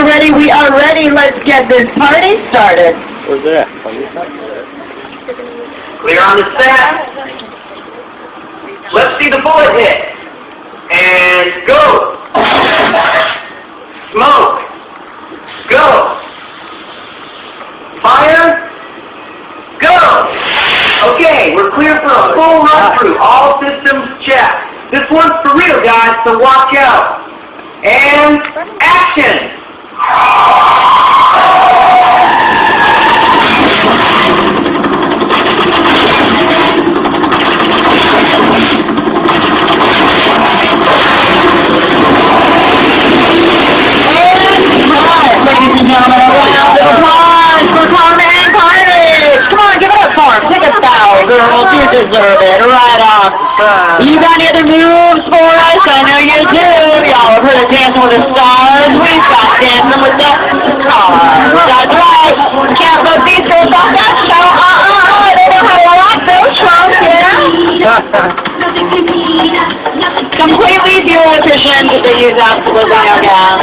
you ready? We are ready. Let's get this party started. Where's that? Clear on the set. Let's see the bullet hit. And go. Smoke. Go. Fire. Go. Okay, we're clear for a full run through. All systems check. This one's for real, guys, so watch out. And action. Ladies and gentlemen, a round of applause for Carmen Carnage. Come on, give it up for him. Take a bow, girls. You deserve it. Right on. You got any other moves for us? I know you do. Y'all have heard of Dancing with the Stars. We've got Dancing with the Stars. That's right. Can't vote these girls off that show. They know how to rock those shows, yeah? Completely fuel efficient. They use absolutely no gas.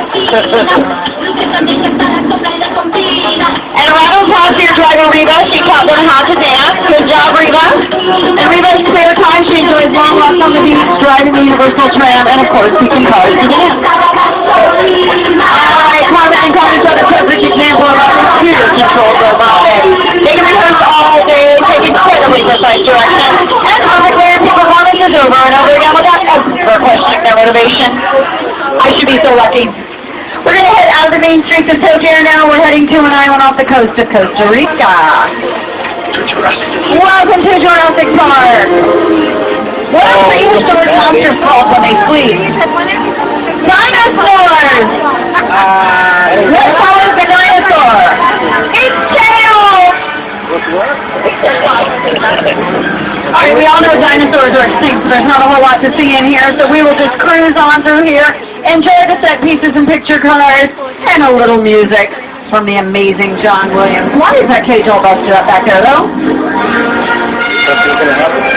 And a round of applause for your driver, Reba. She taught them how to dance. Good job, Reba. And Reba's spare time, she enjoys long walks on the beach, driving the Universal Tram, and of course, teaching cars to dance. Alright, Carmen and Carmen show the perfect example of our computer-controlled robot. They can rehearse all day, take incredibly precise directions, and hardware people want it over and over again without ever questioning their motivation. I should be so lucky. We're going to head out of the main streets of Tokyo now. We're heading to an island off the coast of Costa Rica. Welcome to Jurassic Park. What are prehistoric monsters called when they sleep? Dinosaurs! What color is the dinosaur? Its tail! Alright, we all know dinosaurs are extinct, so there's not a whole lot to see in here, so we will just cruise on through here, enjoy the set pieces and picture colors, and a little music from the amazing John Williams. Why is that cage all busted up back there, though? Something's going to happen.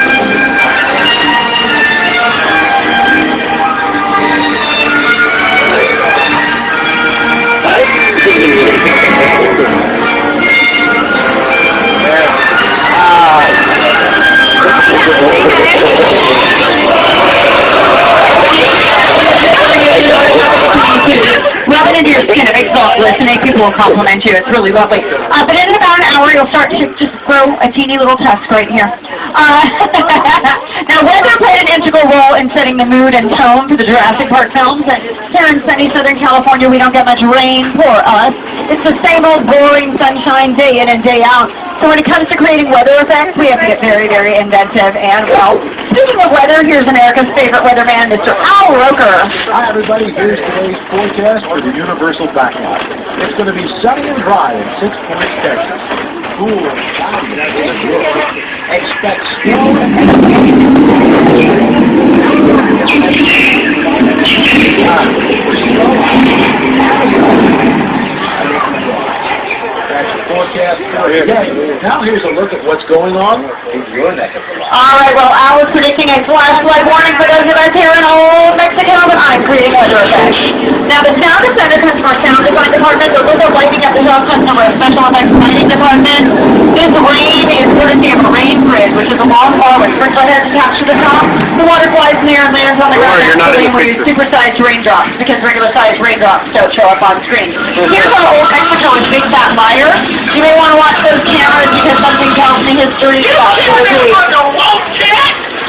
Rub it into your skin. It makes it listening. People will compliment you. It's really lovely. But in about an hour, you'll start to just grow a teeny little tusk right here. Now, weather played an integral role in setting the mood and tone for the Jurassic Park films. And here in sunny Southern California, we don't get much rain for us. It's the same old boring sunshine day in and day out. So when it comes to creating weather effects, we have to get very, very inventive. And, well, speaking of weather, here's America's favorite weatherman, Mr. Al Roker. Hi, everybody. Here's today's forecast for the Universal Backlot. It's going to be sunny and dry in 6 Points, Texas. Cool and cloudy. Expect snow That's the forecast for today. Now here's a look at what's going on in your neck of the woods. All right, well, Al is predicting a flash flood warning for those of us here in old Mexico, but I'm creating weather effects. Now, the sound defender comes from our sound design department. The logo lighting up the hill comes from our special effects lighting department. This rain is courtesy of a rain bridge, which is a long bar with sprinkler heads attached to the top. The water flies near and lands on the ground. We use supersized raindrops because regular-sized raindrops don't show up on screen. Here's our old Mexico with Big Fat Liar. You may want to watch those cameras because something tells me history is about to repeat.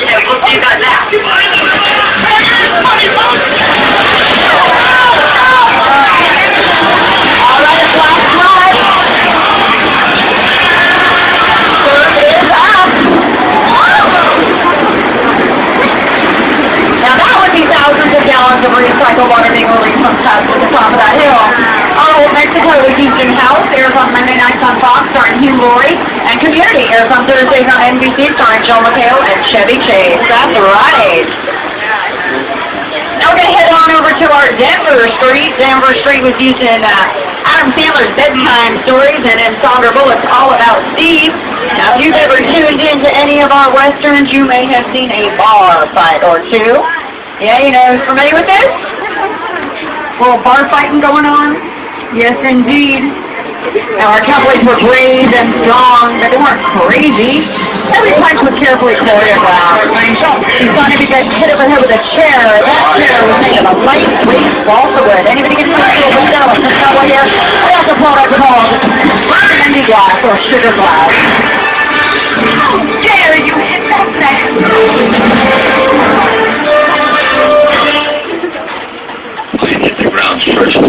Yeah, we'll see that now. All right, last slide. Surf is up. Now that would be thousands of gallons of recycled water being released from taps at the top of that hill. Our old Mexico is Houston House, airs on Monday nights on Fox, starring Hugh Laurie, and Community airs on Thursdays on NBC, starring Joel McHale and Chevy Chase. That's right. Now we're going to head on over to our Denver Street. Denver Street was used in Adam Sandler's bedtime stories and in Sandra Bullock's All About Steve. Now, if you've ever tuned into any of our westerns, you may have seen a bar fight or two. Yeah, you know, familiar with this? A little bar fighting going on. Yes, indeed. Now, our cowboys were brave and strong, but they weren't crazy. Every punch was carefully choreographed. You saw anybody get hit over the head with a chair. That chair was made of a lightweight balsa wood. Anybody get hit with a window with some cowboy here? We also call that called candy glass or sugar glass. How dare you hit that thing? I hit the ground first.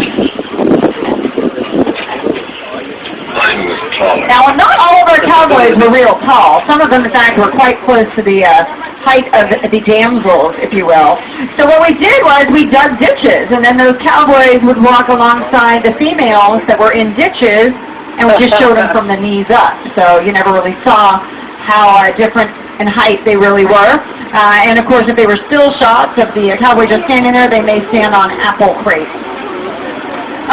Mine was taller. Now, not all of our cowboys were real tall. Some of them, in fact, were quite close to the height of the damsels, if you will. So what we did was we dug ditches, and then those cowboys would walk alongside the females that were in ditches, and we just showed them from the knees up. So you never really saw how different in height they really were. And, of course, if they were still shots of the cowboy just standing there, they may stand on apple crates.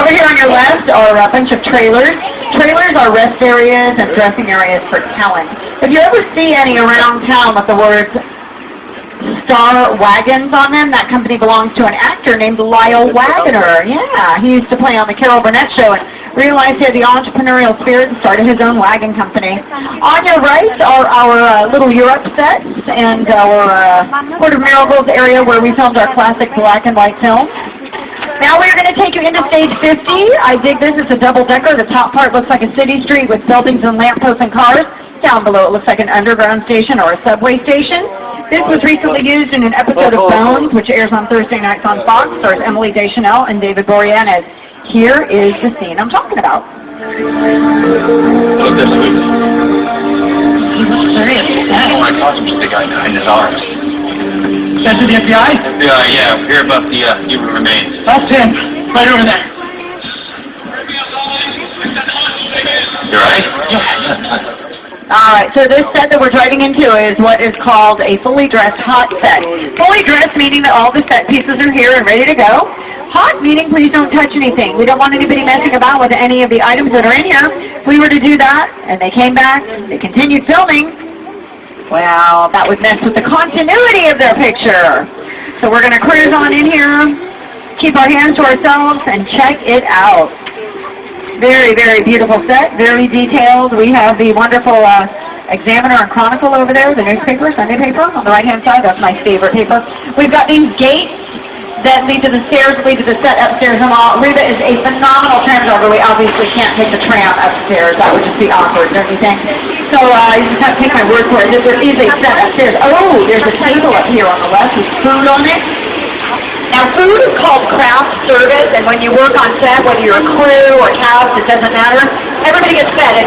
Over here on your left are a bunch of trailers. Trailers are rest areas and dressing areas for talent. If you ever see any around town with the words Star Wagons on them, that company belongs to an actor named Lyle Waggoner. Yeah, he used to play on the Carol Burnett Show and realized he had the entrepreneurial spirit and started his own wagon company. On your right are our Little Europe sets and our Port of Miracles area where we filmed our classic black and white films. Now we're going to take you into stage 50. I dig this. It's a double-decker. The top part looks like a city street with buildings and lampposts and cars. Down below it looks like an underground station or a subway station. This was recently used in an episode of Bones, which airs on Thursday nights on Fox. Stars Emily Deschanel and David Boreanaz. Here is the scene I'm talking about. Look this way. I caught some stick guy behind his arms. Sent to the FBI? Yeah, hear about the human remains. That's him. Right over there. You right? All right, so this set that we're driving into is what is called a fully dressed hot set. Fully dressed meaning that all the set pieces are here and ready to go. Hot meaning please don't touch anything. We don't want anybody messing about with any of the items that are in here. If we were to do that, and they came back, they continued filming, well, that would mess with the continuity of their picture. So we're going to cruise on in here, keep our hands to ourselves, and check it out. Very, very beautiful set, very detailed. We have the wonderful Examiner and Chronicle over there, the newspaper, Sunday paper, on the right-hand side. That's my favorite paper. We've got these gates that lead to the stairs, lead to the set upstairs and all. Rita is a phenomenal tram driver. We obviously can't take the tram upstairs. That would just be awkward, don't you think? So you just have to take my word for it. There is a set upstairs. Oh, there's a table up here on the left with food on it. Now, food is called craft service, and when you work on set, whether you're a crew or cast, it doesn't matter. Everybody gets fed.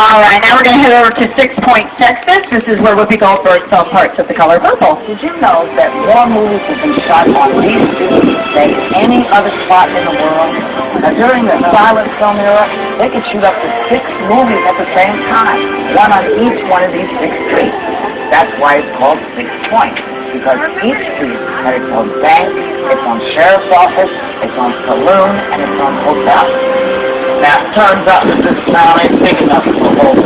All right, now we're going to head over to 6 Point, Texas. This is where Whoopi Goldberg fell parts of The Color Purple. Did you know that more movies have been shot on these two than any other spot in the world? Now, during the silent film era, they could shoot up to 6 movies at the same time, one on each one of these 6 streets. That's why it's called 6 Point, because each street had its own bank, its own sheriff's office, its own saloon, and its own hotel. Now, it turns out that this town ain't big enough for both.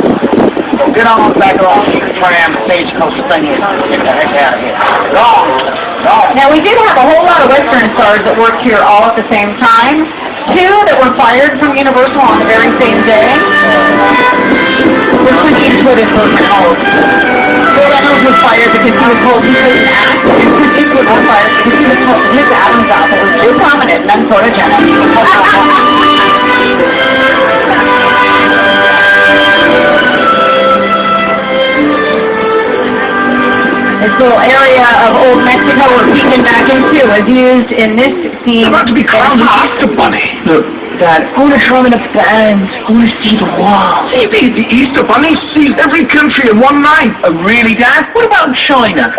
So get on back along the tram, stagecoach thing, and get the heck out of here. Go on. Now, we did have a whole lot of Western stars that worked here all at the same time. 2 that were fired from Universal on the very same day. This one Eastwood is both called. Bill Reynolds was fired because he was told he couldn't act. And Chris Eastwood was fired because he was told his Adam's apple was too prominent and unphotogenic. This little area of old Mexico we're peeking back into was used in this scene. About to be crowned the Easter Bunny. Look, Dad, I want to show him in a band. I want to see the wall. The Easter Bunny sees every country in one night. Oh, really, Dad? What about China?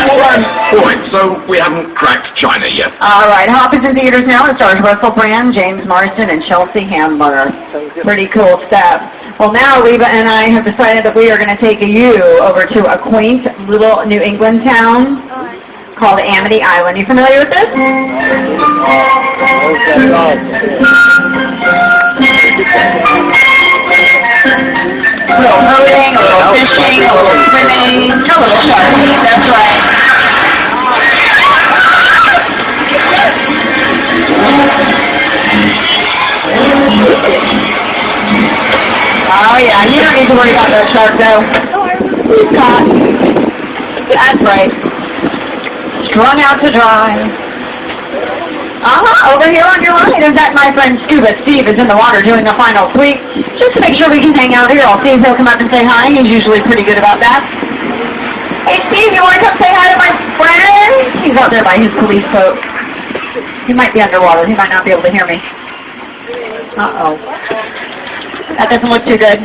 One point, so we haven't cracked China yet. All right, hop is in theaters now. It stars Russell Brand, James Marsden, and Chelsea Handler. Pretty cool stuff. Well, now Reba and I have decided that we are going to take you over to a quaint little New England town called Amity Island. You familiar with this? A little boating, a little fishing, a little swimming, a little sharking. That's right. Oh yeah, you don't need to worry about that shark though. He's caught. That's right. Strung out to dry. Over here on your right is that my friend Scuba Steve is in the water doing a final sweep. Just to make sure we can hang out here, I'll see if he'll come up and say hi. He's usually pretty good about that. Hey Steve, you want to come say hi to my friend? He's out there by his police boat. He might be underwater. He might not be able to hear me. Uh-oh. That doesn't look too good.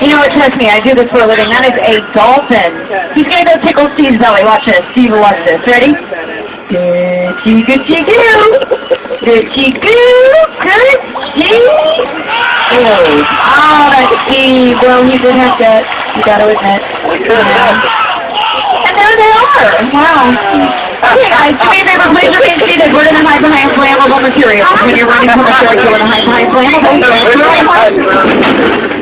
You know what, trust me, I do this for a living. That is a dolphin. He's going to go tickle Steve's belly. Watch this. Steve will watch this. Ready? Good-chee, good-chee-goo. Good-chee-goo. Good-chee. Oh, that's Steve. Well, he did have that. You got to admit. Yeah. And there they are. Wow. Okay, guys, do me a favor, please remain seated. We're going to hide behind flammable materials. When you're running from a shark, you want to hide behind flammable materials.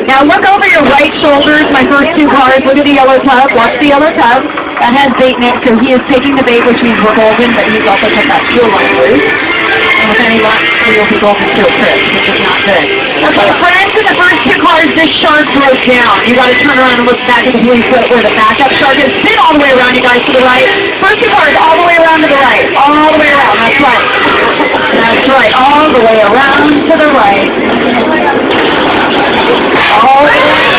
Now look over your right shoulders, my first 2 cars. Look at the yellow tub. Watch the yellow tub. That has bait in it, so he is taking the bait, which means we're golden, but he's also put that fuel line loose. And with any luck, we will be golden to a crisp, which is not good. Okay, friends, in the first 2 cars, this shark broke down. You got to turn around and look back at the police boat where the backup shark is. Spin all the way around, you guys, to the right. First 2 cars, all the way around to the right. All the way around, that's right. That's right, all the way around to the right. All the way around.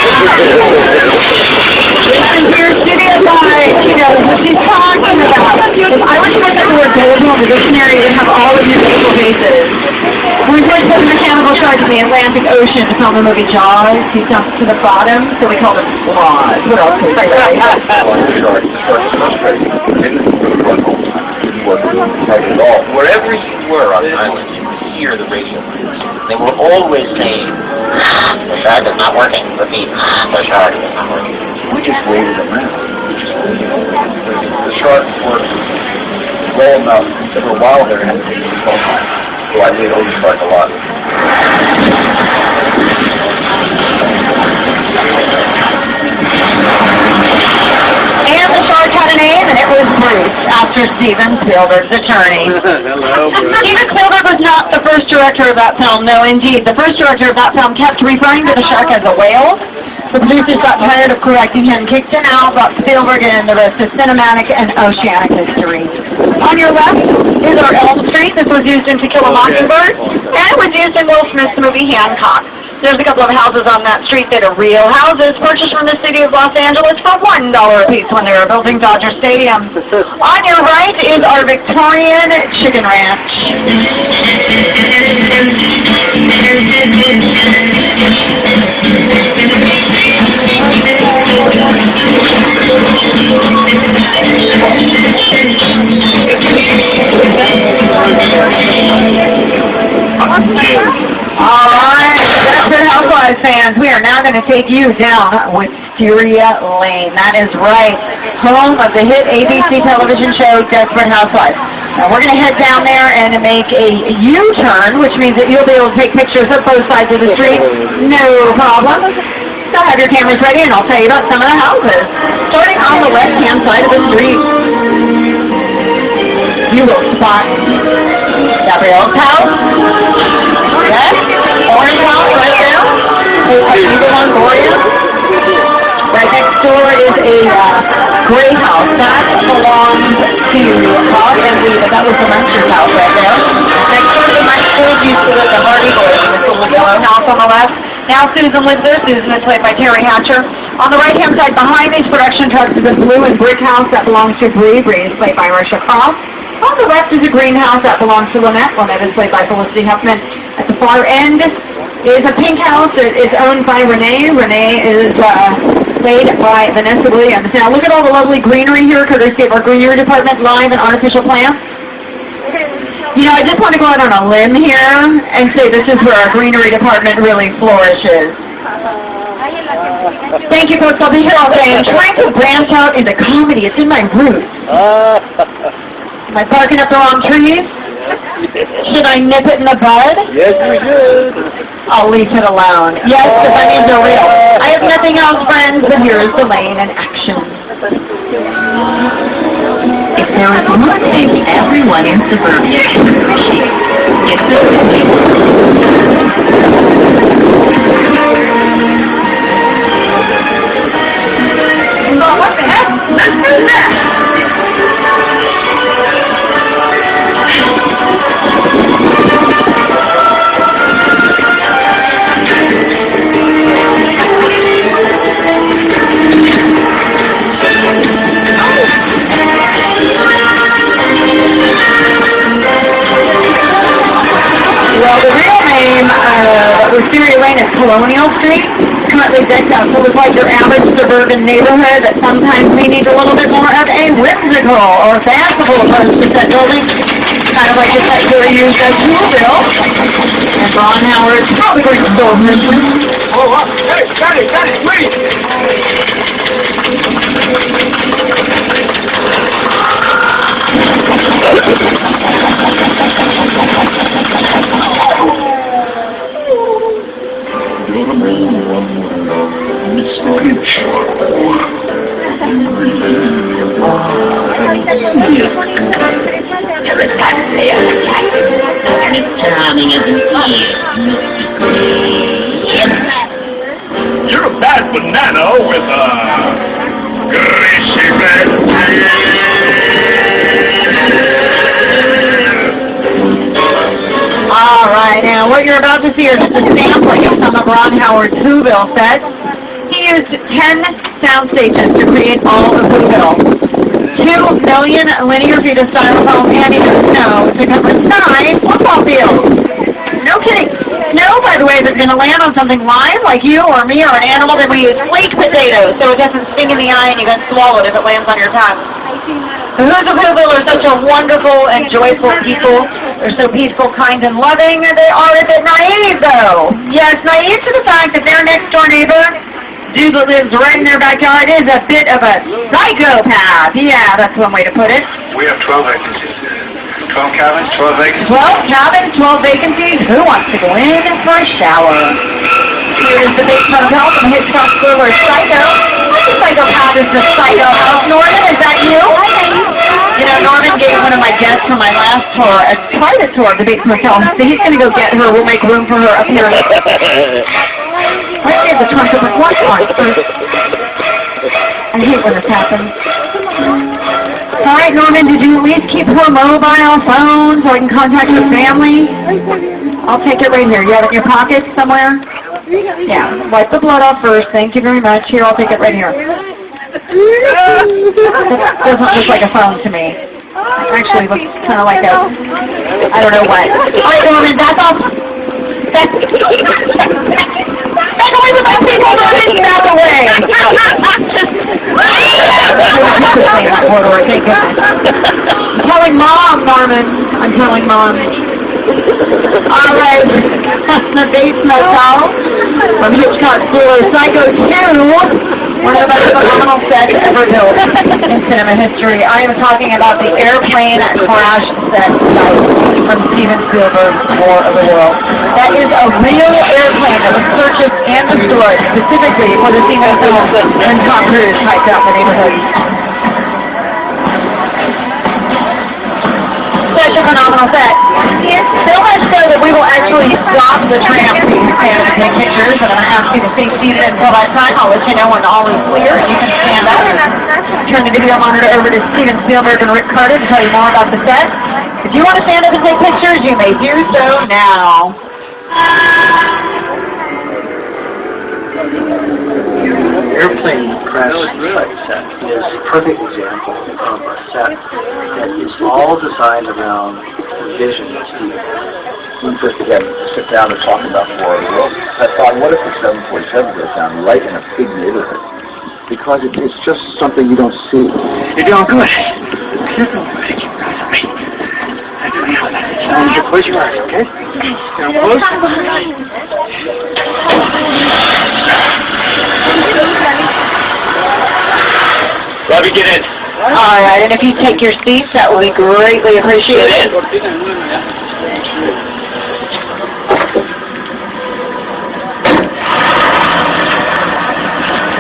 Listen to your studio guide. She knows what she's talking about. If I were to look at the word golden on the dictionary, it would have all of your naval bases. When we first put a mechanical shark in the Atlantic Ocean to film the movie Jaws, he sunk to the bottom, so we called him Squad. What else can I say? Wherever you were on the island, you could hear the radio waves. They were always saying, the shark is not working. Repeat, the shark is not working. We just waited around. The shark worked well enough that for a while there had to take the phone line. So I did owe the shark a lot. And the shark had a name, and it was Bruce, after Steven Spielberg's attorney. Hello, Bruce. Steven Spielberg was not the first director of that film. No, indeed. The first director of that film kept referring to the shark as a whale. The producers got tired of correcting him, kicked him out, brought Spielberg in. The rest is cinematic and oceanic history. On your left is our Elm Street. This was used in To Kill a Mockingbird, and it was used in Will Smith's movie Hancock. There's a couple of houses on that street that are real houses purchased from the city of Los Angeles for $1 a piece when they were building Dodger Stadium. On your right is our Victorian Chicken Ranch. Alright, Desperate Housewives fans, we are now going to take you down Wisteria Lane. That is right, home of the hit ABC television show Desperate Housewives. Now we're going to head down there and make a U-turn, which means that you'll be able to take pictures of both sides of the street. No problem. So have your cameras ready and I'll tell you about some of the houses. Starting on the left-hand side of the street, you will spot Gabrielle's house. Yes, orange house right there. Either Longoria. Right next door is a gray house. That belongs to Bob and Lita. That was the Munster's house right there. Next door to my school used to live the Hardy Boys in this little yellow house on the left. Now Susan lives there. Susan is played by Terry Hatcher. On the right-hand side behind these production trucks is a blue and brick house that belongs to Bree. Bree is played by Marsha Cross. On the left is a greenhouse that belongs to Lynette. Lynette is played by Felicity Huffman. At the far end is a pink house that is owned by Renee. Renee is played by Vanessa Williams. Now look at all the lovely greenery here, courtesy of our greenery department, live and artificial plants. You know, I just want to go out on a limb here and say this is where our greenery department really flourishes. Thank you, folks. I'll be here all day. I'm trying to branch out into comedy. It's in my roots. Am I barking up the wrong trees? Should I nip it in the bud? Yes, we should. I'll leave it alone. Yes, because I mean they're real. I have nothing else, friends, but here is the lane in action. If there is one thing everyone in suburbia can appreciate, it's the Oh, what the heck? Let's do that! Well, the real name of Wisteria Lane is Colonial Street. Currently decked out, so it's like your average suburban neighborhood that sometimes we need a little bit more of a whimsical or fanciful approach to set building. Kind of like the set here used as Toolville. And Ron Howard's probably going to build this one. Oh, hey, got it, please. You're a bad banana with a greasy red All right, now what you're about to see is just a sampling of some of Ron Howard's Whoville sets. He used 10 sound stages to create all of Whoville. 2 million linear feet of styrofoam and even snow to cover 9 football fields. No kidding. Snow, by the way, is going to land on something live like you or me or an animal, then we use flake potatoes so it doesn't sting in the eye and you can swallow it if it lands on your tongue. The Who's of Whoville are such a wonderful and joyful people. They're so peaceful, kind, and loving. They are a bit naive, though. Yes, naive to the fact that their next-door neighbor, dude that lives right in their backyard, is a bit of a psychopath. Yeah, that's one way to put it. We have 12 vacancies. 12 cabins, 12 vacancies. 12 cabins, 12 vacancies. Who wants to go in for a shower? Here's the basement hotel from Hitchcock thriller Psycho. Which psychopath is the Psycho house? Norman, is that you? You know, Norman gave one of my guests for my last tour a private tour of the basement hotel. So he's going to go get her. We'll make room for her up here. Let's get the trunk of the watch on first. I hate when this happens. All right, Norman, did you at least keep her mobile phone so I can contact her family? I'll take it right here. You have it in your pocket somewhere? Yeah, wipe the blood off first. Thank you very much. Here, I'll take it right here. Doesn't look like a phone to me. It actually looks kind of like a, I don't know what. All right, Norman, that's all. That's away with my people. That's away. Thank goodness. I'm telling Mom, Norman. I'm telling Mom. All right. The base motel from Hitchcock's Thriller Psycho 2. One of the most phenomenal sets ever built in cinema history. I am talking about the airplane crash set from Steven Spielberg's War of the Worlds. That is a real airplane that was purchased and destroyed specifically for the scene of the film when Tom Cruise hiked out the neighborhood. Such a phenomenal set. So much so that we will actually stop the tram so you can stand up and take pictures, and I'm going to ask you to stay seated until that time. I'll let you know when all is clear, and you can stand up. Turn the video monitor over to Steven Spielberg and Rick Carter to tell you more about the set. If you want to stand up and take pictures, you may do so now. Airplane crash set is a perfect example of a set that is all designed around the vision of Steven. When we first began to sit down and talk about War of the Worlds, I thought, what if the 747 goes down right in a big neighborhood? Because it's just something you don't see. You're doing good. Close your eyes, okay? Down close. Let me get in. All right, and if you take your seats, that will be greatly appreciated.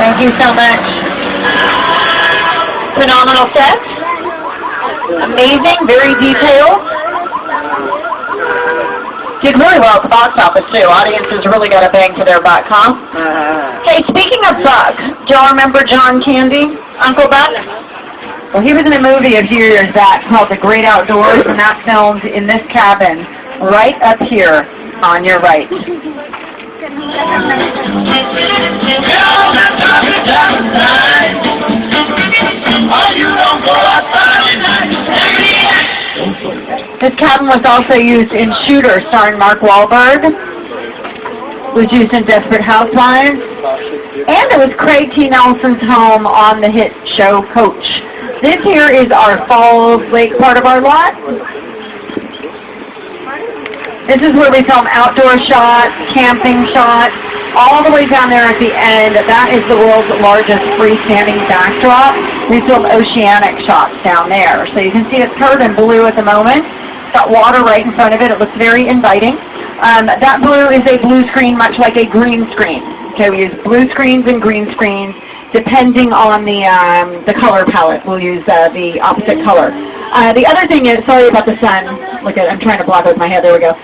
Thank you so much. Phenomenal set. Amazing, very detailed. Did really well at the box office, too. Audiences really got a bang for their buck, huh? Hey, speaking of Buck, do y'all remember John Candy, Uncle Buck? Well, he was in a movie a few years back called The Great Outdoors, and that filmed in this cabin right up here on your right. This cabin was also used in Shooter, starring Mark Wahlberg. It was used in Desperate Housewives. And it was Craig T. Nelson's home on the hit show Coach. This here is our Falls Lake part of our lot. This is where we film outdoor shots, camping shots, all the way down there at the end. That is the world's largest freestanding backdrop. We film oceanic shots down there. So you can see it's covered in blue at the moment. It's got water right in front of it. It looks very inviting. That blue is a blue screen, much like a green screen. Okay, we use blue screens and green screens depending on the color palette. We'll use the opposite color. The other thing is, sorry about the sun. Look at, I'm trying to block with my head. There we go.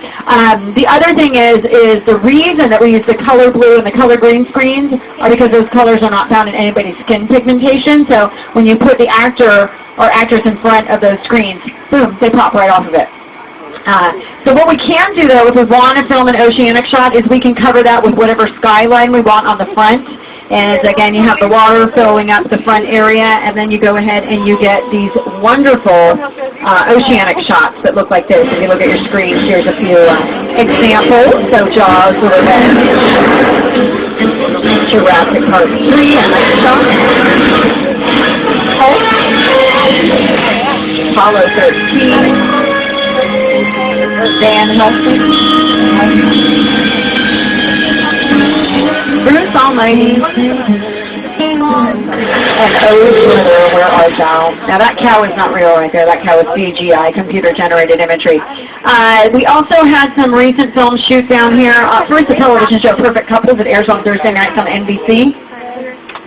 The other thing is the reason that we use the color blue and the color green screens are because those colors are not found in anybody's skin pigmentation. So when you put the actor or actress in front of those screens, boom, they pop right off of it. So what we can do, though, if we want to film an oceanic shot, is we can cover that with whatever skyline we want on the front. And again, you have the water filling up the front area, and then you go ahead and you get these wonderful oceanic shots that look like this. If you look at your screen, here's a few examples. So Jaws, River Bend, Jurassic Park 3, and like shot. Apollo 13. Van Helsing, Bruce Almighty, and oh, where art thou? Now that cow is not real right there. That cow is CGI, computer-generated imagery. We also had some recent film shoot down here. First, the television show Perfect Couples that airs on Thursday nights on NBC.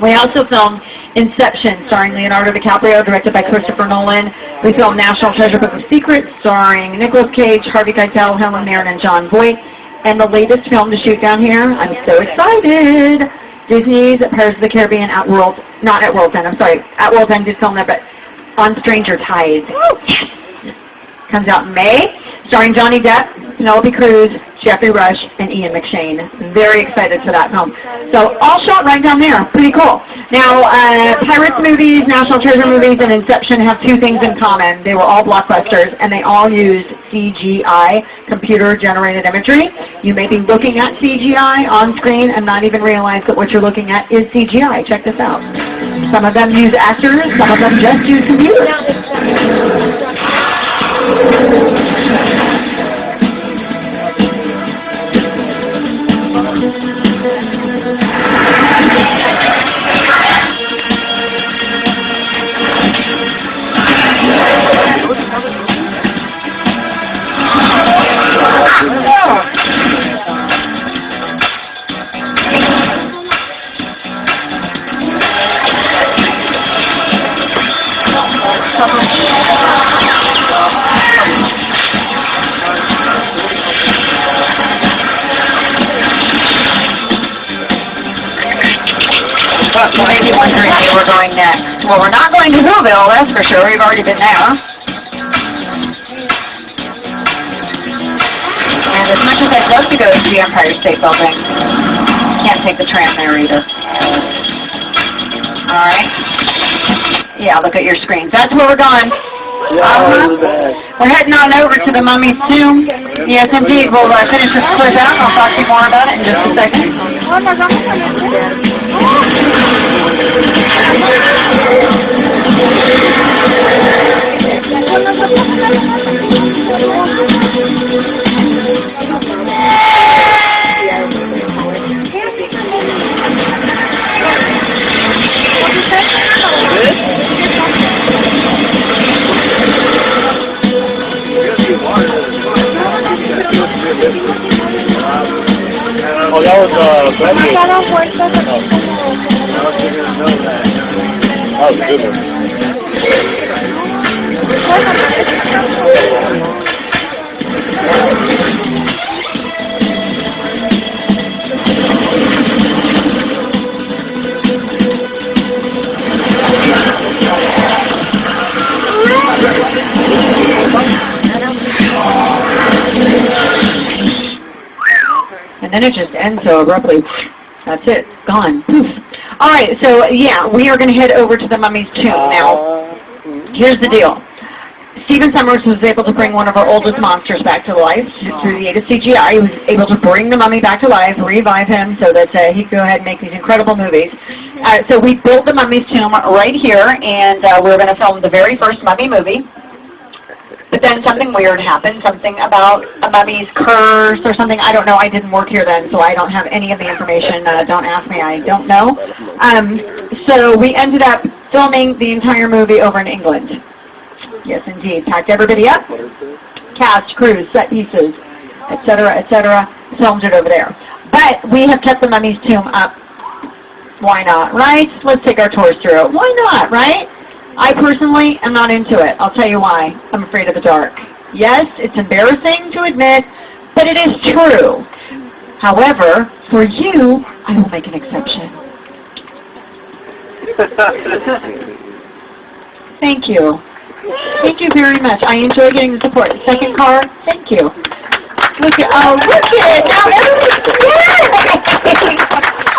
We also filmed Inception, starring Leonardo DiCaprio, directed by Christopher Nolan. We filmed National Treasure Book of Secrets, starring Nicolas Cage, Harvey Keitel, Helen Mirren, and John Voight. And the latest film to shoot down here, I'm so excited, Disney's Pirates of the Caribbean at World's End did film there, but On Stranger Tides. Yes! Comes out in May. starring Johnny Depp, Penelope Cruz, Jeffrey Rush, and Ian McShane. Very excited for that film. So all shot right down there. Pretty cool. Now, Pirates movies, National Treasure movies, and Inception have two things in common. They were all blockbusters, and they all used CGI, computer-generated imagery. You may be looking at CGI on screen and not even realize that what you're looking at is CGI. Check this out. Some of them use actors, some of them just use computers. You may be wondering where we're going next. Well, we're not going to Whoville, that's for sure. We've already been there. And as much as I'd love to go to the Empire State Building, can't take the tram there either. All right. Yeah, look at your screens. That's where we're going. We're heading on over to the Mummy's Tomb. Yes, indeed. We'll finish this clip out, and I'll talk to you more about it in just a second. Oh, that was Benny. That was a good one. And then it just ends so abruptly. That's it. Gone. Poof. All right, so, yeah, we are going to head over to the Mummy's Tomb. Now, here's the deal. Stephen Summers was able to bring one of our oldest monsters back to life through the aid of CGI. He was able to bring the mummy back to life, revive him, so that he could go ahead and make these incredible movies. So we built the Mummy's Tomb right here, and we're going to film the very first Mummy movie. But then something weird happened, something about a mummy's curse or something. I don't know. I didn't work here then, so I don't have any of the information. Don't ask me. I don't know. So we ended up filming the entire movie over in England. Yes, indeed. Packed everybody up. Cast, crews, set pieces, etc., filmed it over there. But we have kept the Mummy's Tomb up. Why not, right? Let's take our tours through it. Why not, right? I personally am not into it. I'll tell you why. I'm afraid of the dark. Yes, it's embarrassing to admit, but it is true. However, for you, I will make an exception. Thank you. Thank you very much. I enjoy getting the support. Second car, thank you. Look at, look at it. Now everything's good.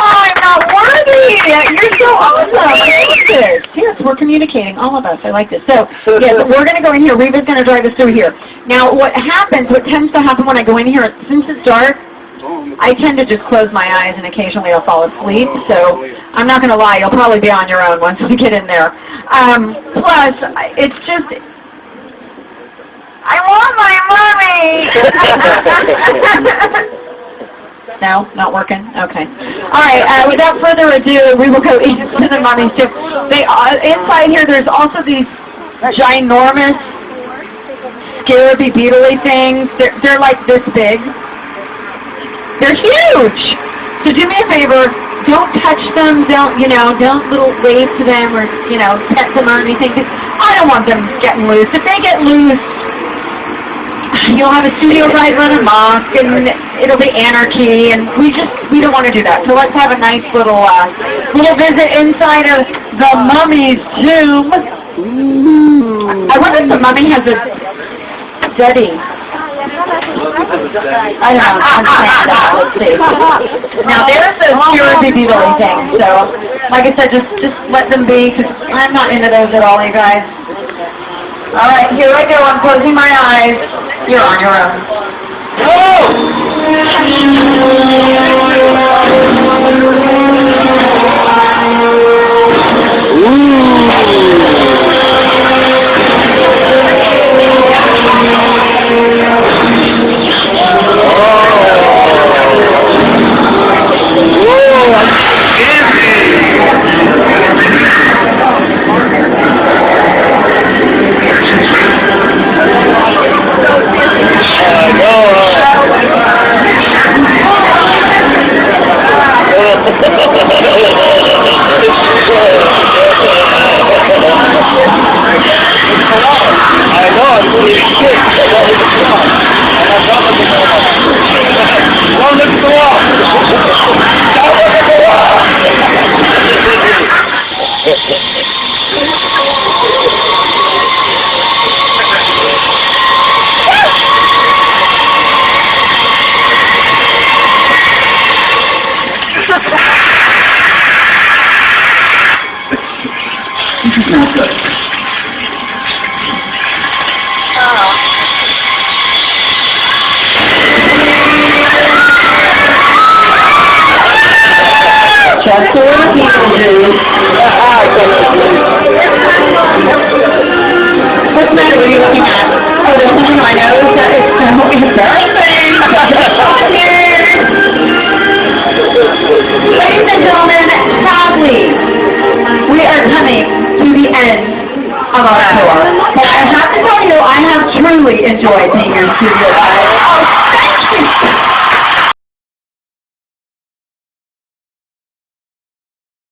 I'm not worthy. You're so awesome. I like this. Yes, we're communicating, all of us. I like this. So, yes, we're going to go in here. Reva's going to drive us through here. Now, what tends to happen when I go in here, since it's dark, I tend to just close my eyes and occasionally I'll fall asleep. So, I'm not going to lie. You'll probably be on your own once we get in there. Plus, it's just... I want my mommy! No, not working? Okay. All right, without further ado, we will go into the Mummy's Tomb. Inside here, there's also these ginormous, scary, beetly things. They're like this big. They're huge! So do me a favor, don't touch them, don't little wave to them or, pet them or anything. I don't want them getting loose. If they get loose, you'll have a studio ride run amok, and it'll be anarchy, and we don't want to do that. So let's have a nice little visit inside of the Mummy's Tomb. I wonder if the mummy has a study. I know, I'm saying that. Let's see. Now, there's the security bee-billy thing, so, like I said, just let them be, because I'm not into those at all, you guys. All right, here I go. I'm closing my eyes. You're on your own. Just so the people do. What's the matter? What are you looking at? Oh, there's something on my nose that is so embarrassing. Ladies and gentlemen, sadly, we are coming to the end of our tour. But I have to tell you, I have truly enjoyed being here in studio. Oh, thank you.